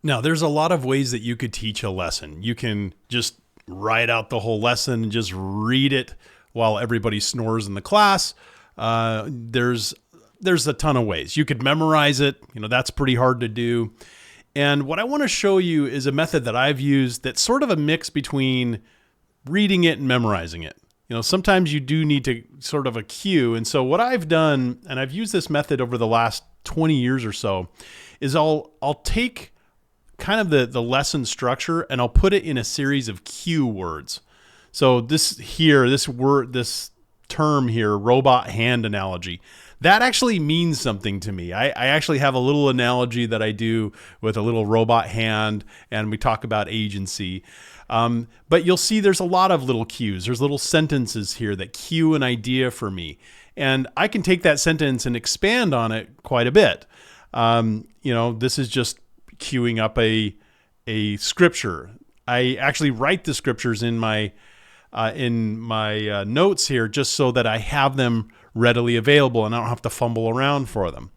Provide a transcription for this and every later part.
Now, there's a lot of ways that you could teach a lesson. You can just write out the whole lesson and just read it while everybody snores in the class. There's a ton of ways. You could memorize it. That's pretty hard to do. And what I want to show you is a method that I've used that's sort of a mix between reading it and memorizing it. Sometimes you do need to sort of a cue. And so what I've done, and I've used this method over the last 20 years or so, is I'll take kind of the lesson structure and I'll put it in a series of cue words. So this term here, robot hand analogy, that actually means something to me. I actually have a little analogy that I do with a little robot hand, and we talk about agency. But you'll see there's a lot of little cues. There's little sentences here that cue an idea for me. And I can take that sentence and expand on it quite a bit. This is just queuing up a scripture. I actually write the scriptures in my notes here just so that I have them readily available and I don't have to fumble around for them.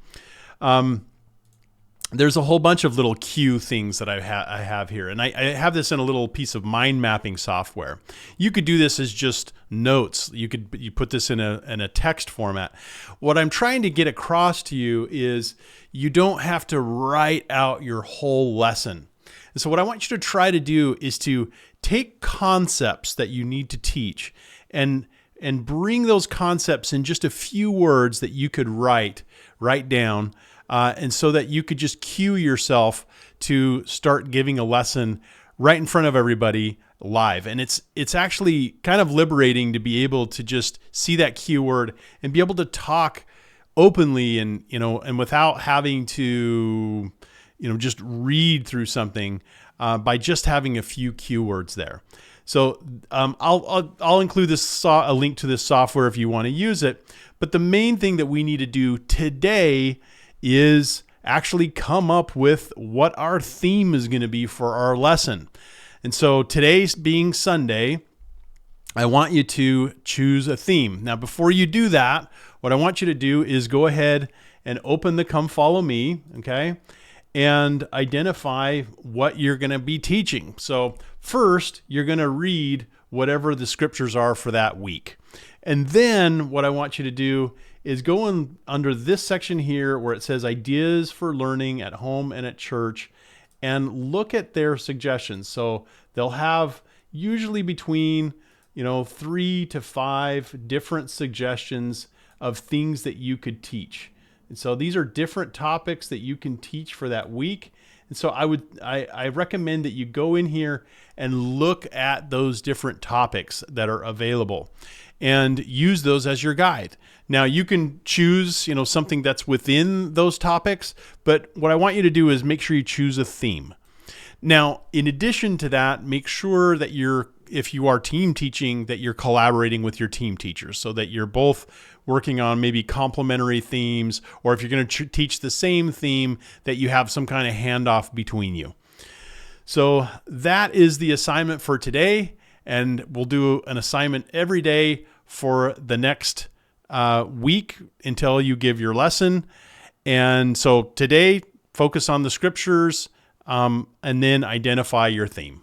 There's a whole bunch of little cue things that I have here, and I have this in a little piece of mind mapping software. You could do this as just notes. You put this in a text format. What I'm trying to get across to you is you don't have to write out your whole lesson. And so what I want you to try to do is to take concepts that you need to teach and bring those concepts in just a few words that you could write down, and so that you could just cue yourself to start giving a lesson right in front of everybody live. And it's actually kind of liberating to be able to just see that keyword and be able to talk openly and without having to just read through something, by just having a few keywords there. So I'll include a link to this software if you want to use it. But the main thing that we need to do today is actually come up with what our theme is going to be for our lesson. And so today's being Sunday, I want you to choose a theme. Now, before you do that, what I want you to do is go ahead and open the Come Follow Me, okay? And identify what you're going to be teaching. So first, you're going to read whatever the scriptures are for that week. And then what I want you to do is go in under this section here where it says ideas for learning at home and at church, and look at their suggestions. So they'll have usually between 3 to 5 different suggestions of things that you could teach. And so these are different topics that you can teach for that week. And so I recommend that you go in here and look at those different topics that are available and use those as your guide. Now you can choose, something that's within those topics, but what I want you to do is make sure you choose a theme. Now, in addition to that, make sure that if you are team teaching, that you're collaborating with your team teachers so that you're both working on maybe complementary themes, or if you're going to teach the same theme, that you have some kind of handoff between you. So that is the assignment for today, and we'll do an assignment every day for the next week until you give your lesson. And so today, focus on the scriptures, and then identify your theme.